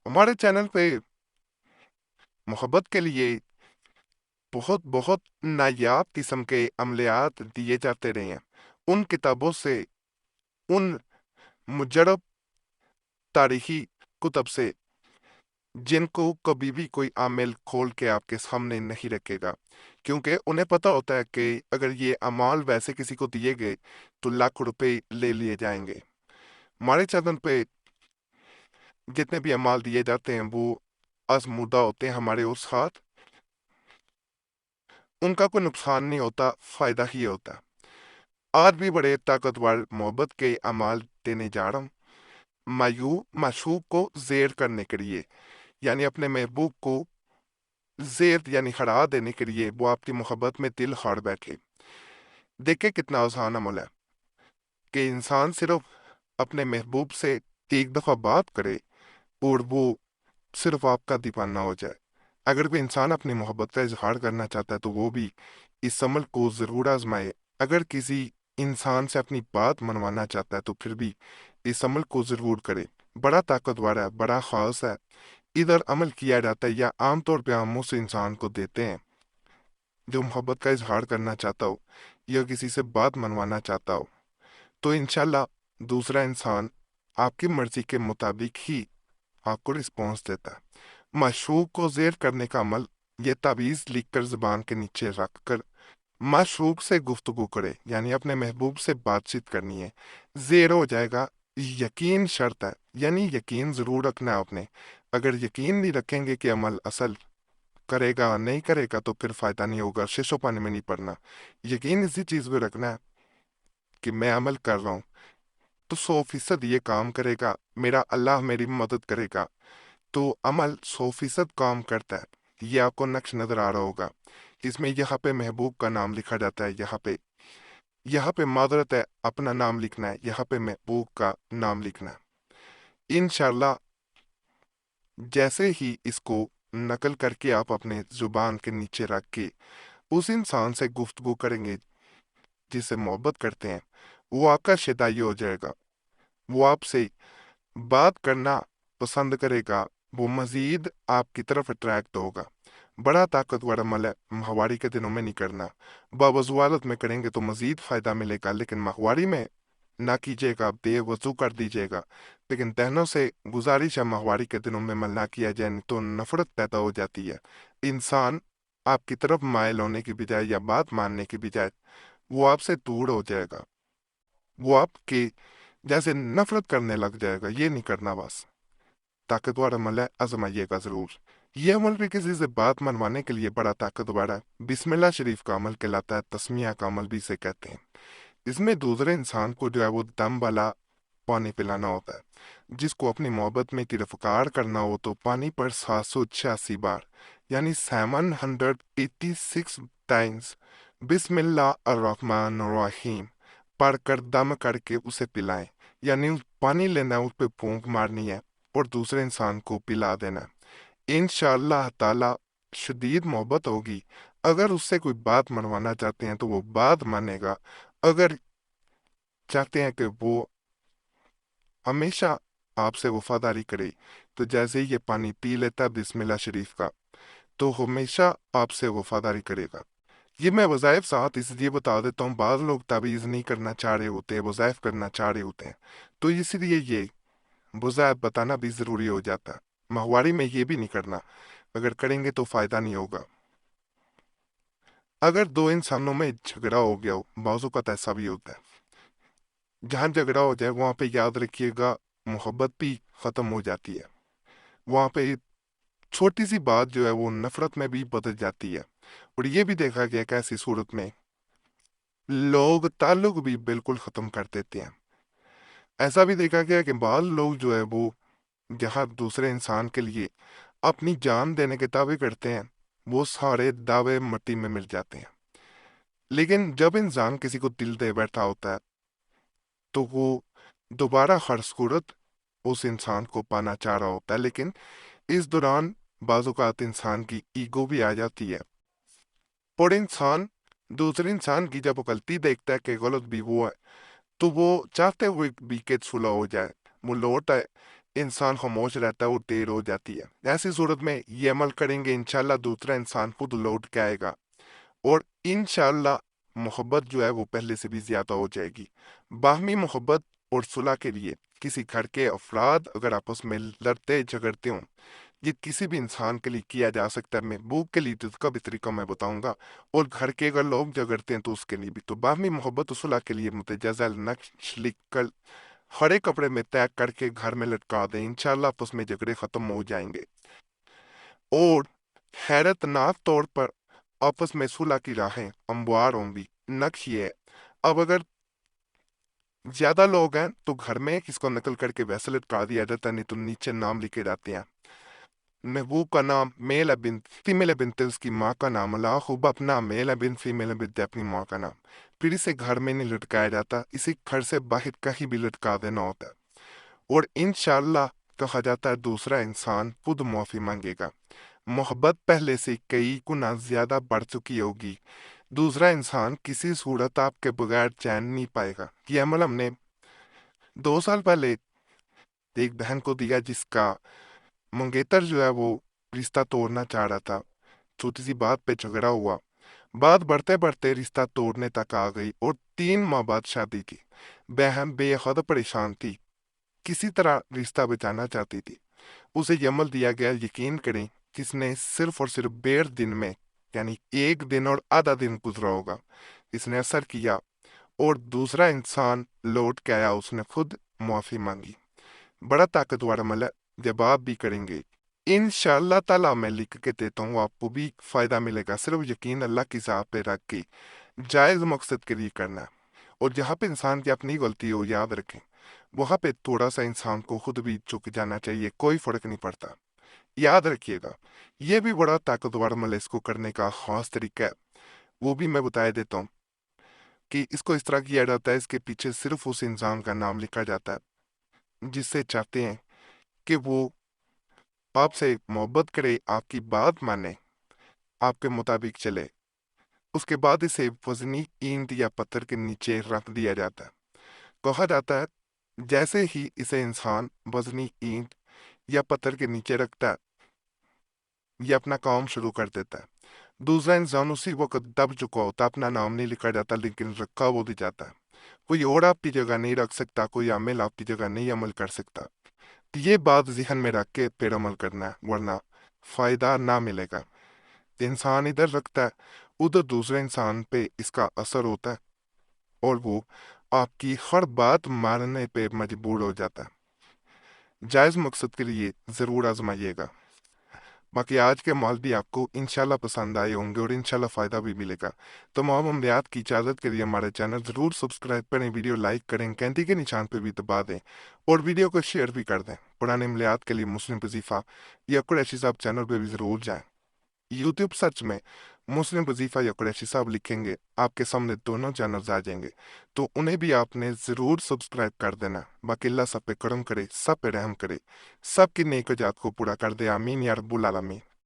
हमारे चैनल पे मोहब्बत के लिए बहुत बहुत नायाब किस्म के अमलियात दिए जाते रहे हैं। उन किताबों से, उन मुजरब तारीखी कुतब से, जिनको कभी भी कोई आमिल खोल के आपके सामने नहीं रखेगा, क्योंकि उन्हें पता होता है कि अगर ये अमाल वैसे किसी को दिए गए तो लाख रुपए ले लिए जाएंगे। हमारे चैनल पे जितने भी अमाल दिए जाते हैं वो आजमूदा होते हैं हमारे उस साथ, उनका कोई नुकसान नहीं होता, फायदा ही होता। आज भी बड़े ताकतवर मोहब्बत के अमाल देने जा रहा हूँ, माशूक को जेर करने के लिए, यानी अपने महबूब को जेर यानी हरा देने के लिए वो आपकी मोहब्बत में दिल हार बैठे। देखे कितना आसान अमल है कि इंसान सिर्फ अपने महबूब से एक दफा बात करे और वो सिर्फ आपका दीवाना हो जाए। अगर कोई इंसान अपनी मोहब्बत का इजहार करना चाहता है तो वो भी इस अमल को जरूर आजमाए। अगर किसी इंसान से अपनी बात मनवाना चाहता है तो फिर भी इस अमल को जरूर करे। बड़ा ताकतवर है, बड़ा खास है। इधर अमल किया जाता है या आमतौर पे हम उस इंसान को देते हैं जो मोहब्बत का इजहार करना चाहता हो या किसी से बात मनवाना चाहता हो, तो इंशाल्लाह दूसरा इंसान आपकी मर्जी के मुताबिक ही आपको रिस्पॉन्स देता है। माशूक को जेर करने का अमल, ये तावीज़ लिखकर ज़बान के नीचे रखकर माशूक से गुफ्तगू करे, यानी अपने महबूब से बातचीत करनी है। जेर हो जाएगा, यकीन शर्त है, यानी यकीन ज़रूर रखना है आपने। अगर यकीन नहीं रखेंगे कि अमल असल करेगा नहीं करेगा तो फिर फ़ायदा नहीं होगा, शीशो पानी में नहीं पड़ना। यकीन इसी चीज़ पे रखना है कि मैं अमल कर रहा हूँ तो 100% ये काम करेगा, मेरा अल्लाह मेरी मदद करेगा। तो अमल 100% काम करता है। ये आपको नक्श नजर आ रहा होगा, इसमें यहाँ पे महबूब का नाम लिखा जाता है, यहाँ पे मादरत है अपना नाम लिखना है, यहाँ पे महबूब का नाम लिखना है। इंशाल्लाह जैसे ही इसको नकल करके आप अपने जुबान के नीचे रख के उस इंसान से गुफ्तगू करेंगे जिससे मोहब्बत करते हैं, वो आपका शिदाई हो जाएगा, वो आपसे बात करना पसंद करेगा, वो मजीद आपकी तरफ अट्रैक्ट होगा। बड़ा ताकतवर अमल है, माहवारी के दिनों में नहीं करना। बावजू हालत में करेंगे तो मजीद फायदा मिलेगा, लेकिन माहवारी में ना कीजिएगा, बेवजू कर दीजिएगा। लेकिन बहनों से गुजारिश है माहवारी के दिनों में अमल ना किया जाए, नहीं तो नफरत पैदा हो जाती है। इंसान आपकी तरफ मायल होने की बजाय या बात मानने की बजाय वो आपसे दूर हो जाएगा, वो आपके जैसे नफरत करने लग जाएगा। ये नहीं करना बस। ताकतवर अमल है, आजमाइएगा जरूर। ये अमल भी किसी से बात मनवाने के लिए बड़ा ताकतवर है। बिस्मिल्लाह शरीफ का अमल कहलाता है, तस्मिया का अमल भी इसे कहते हैं। इसमें दूसरे इंसान को जो है वो दम वाला पानी पिलाना होता है। जिसको अपनी मोहब्बत में तिरफकार करना हो तो पानी पर 786 बार, यानी 786 बिस्मिल्लाह अर्रहमान अर्रहीम पढ़कर दम करके उसे पिलाएं। यानी पानी लेना है, उस पर फूंक मारनी है और दूसरे इंसान को पिला देना है। इंशाअल्लाह ताला शदीद मोहब्बत होगी। अगर उससे कोई बात मनवाना चाहते हैं तो वो बात मानेगा। अगर चाहते हैं कि वो हमेशा आपसे वफादारी करे तो जैसे ही ये पानी पी लेता है बिस्मिल्लाह शरीफ का, तो हमेशा आपसे वफादारी करेगा। ये मैं वज़ाइफ साथ इसलिए बता देता हूँ, बाज़ लोग तावीज़ नहीं करना चाह रहे होते हैं, वज़ाइफ करना चाह रहे होते हैं, तो इसलिए ये वज़ाइफ बताना भी ज़रूरी हो जाता है। माहवारी में ये भी नहीं करना, अगर करेंगे तो फ़ायदा नहीं होगा। अगर दो इंसानों में झगड़ा हो गया हो, बाज़ों का ऐसा भी होता है, जहाँ झगड़ा हो जाए वहाँ पे याद रखिएगा मोहब्बत भी ख़त्म हो जाती है। वहाँ पे छोटी सी बात जो है वो नफरत में भी बदल जाती है। और ये भी देखा गया कि ऐसी सूरत में लोग ताल्लुक भी बिल्कुल ख़त्म कर देते हैं। ऐसा भी देखा गया कि बाल लोग जो है वो जहाँ दूसरे इंसान के लिए अपनी जान देने के दावे करते हैं, वो सारे दावे मिट्टी में मिल जाते हैं। लेकिन जब इंसान किसी को दिल दे बैठा होता है तो वो दोबारा हर सूरत उस इंसान को पाना चाह रहा होता है, लेकिन इस दौरान बाज़ औक़ात इंसान की ईगो भी आ जाती है और इंसान दूसरे इंसान की जब वो गलती देखता है कि गलत भी वो है तो वो चाहते हुए भी कि सुलह हो जाए, वो लौट आए। इंसान खामोश रहता है और देर हो जाती है। ऐसी सूरत में ये अमल करेंगे, इंशाल्लाह दूसरा इंसान खुद लौट के आएगा और इंशाल्लाह मोहब्बत जो है वो पहले से भी ज्यादा हो जाएगी। बाहमी मोहब्बत और सुलह के लिए किसी घर के अफराद अगर आपस में लड़ते झगड़ते हों, ये किसी भी इंसान के लिए किया जा सकता है। महबूब के लिए तो इसका भी तरीका मैं बताऊंगा, और घर के अगर लोग झगड़ते हैं तो उसके लिए भी। तो बाहमी मोहब्बत और सुलह के लिए मुतजज़ल नक्श लिख कर हरे कपड़े में तय करके घर में लटका दें, इंशाल्लाह आपस में झगड़े खत्म हो जाएंगे और हैरतनाक तौर पर आपस में सुलह की राहें हमवार होंगी। नक्श ये है, अब अगर ज्यादा लोग हैं तो घर में किसको नकल करके वैसे लटका दिया जाता है, नहीं तो नीचे नाम लिखे जाते हैं। महबूब का नाम मेल है बिन, फीमेल है बिनते उसकी माँ का नाम, अल्लाह खूब अपना मेल है बिन, फीमेल है बिनते अपनी माँ का नाम। फिर इसे घर में नहीं लटकाया जाता, इसे घर से बाहर कहीं भी लटका देना होता है। और इंशाल्लाह कहा जाता है दूसरा इंसान खुद माफी मांगेगा। मोहब्बत पहले से कई गुना ज्यादा बढ़ चुकी होगी, दूसरा इंसान किसी सूरत आपके बगैर चैन नहीं पाएगा। ये अमल हमने 2 साल पहले एक बहन को दिया, जिसका मंगेतर जो है वो रिश्ता तोड़ना चाह रहा था। छोटी सी बात पे झगड़ा हुआ, बात बढ़ते बढ़ते रिश्ता तोड़ने तक आ गई और 3 माह बाद शादी की। बहन बेहद परेशान थी, किसी तरह रिश्ता बचाना चाहती थी। उसे ये अमल दिया गया, यकीन करें किसने सिर्फ और सिर्फ 1.5 दिन में, यानी 1 दिन और आधा दिन गुजरा होगा, इसने असर किया और दूसरा इंसान लौट के आया, उसने खुद माफी मांगी। बड़ा ताकतवर अमल है, जब आप भी करेंगे इंशाअल्लाह ताला मैं लिख के देता हूँ, आपको भी फायदा मिलेगा। सिर्फ यकीन अल्लाह की ज़ात पे रख के जायज़ मकसद के लिए करना है। और जहाँ पे इंसान की अपनी गलती हो, याद रखें वहाँ पे थोड़ा सा इंसान को खुद भी झुक जाना चाहिए, कोई फर्क नहीं पड़ता। याद रखिएगा, ये भी बड़ा ताकतवर अमल है, इसको करने का खास तरीका है, वो भी मैं बता देता हूँ कि इसको इस तरह किया जाता है। इसके पीछे सिर्फ उस इंसान का नाम लिखा जाता है जिससे चाहते हैं कि वो आपसे मोहब्बत करे, आपकी बात माने, आपके मुताबिक चले। उसके बाद इसे वजनी ईंट या पत्थर के नीचे रख दिया जाता है। कहा जाता है जैसे ही इसे इंसान वजनी ईंट या पत्थर के नीचे रखता है, ये अपना काम शुरू कर देता है। दूसरा इंसान उसी वक्त दब चुका होता, अपना नाम नहीं लिखा जाता लेकिन रखा वो दी जाता है। कोई और आपकी जगह नहीं रख सकता, कोई अमल आपकी जगह नहीं अमल कर सकता। तो ये बात जहन में रख के फिर अमल करना है, वरना फायदा ना मिलेगा। इंसान इधर रखता है, उधर दूसरे इंसान पे इसका असर होता है और वो आपकी हर बात मानने पे मजबूर हो जाता है। जायज मकसद के लिए जरूर आजमाइएगा। बाकी आज के माल भी आपको इंशाल्लाह पसंद आए होंगे और इंशाल्लाह फ़ायदा भी मिलेगा। तमाम अमलियात की इजाज़त के लिए हमारे चैनल ज़रूर सब्सक्राइब करें, वीडियो लाइक करें, घंटी के निशान पर भी दबा दें और वीडियो को शेयर भी कर दें। पुराने अमलियात के लिए मुस्लिम वजीफ़ा या कुरैशी साहब चैनल पर भी ज़रूर जाएं। यूट्यूब सर्च में मुस्लिम वजीफ़ा या कुरैशी साहब लिखेंगे, आपके सामने दोनों चैनल्स आ जाएंगे, तो उन्हें भी आपने ज़रूर सब्सक्राइब कर देना। बाकी अल्लाह सब पे करम करे, सब पे रहम करे, सबकी नेक जात को पूरा कर दे। आमीन या रब्बुल आलमीन।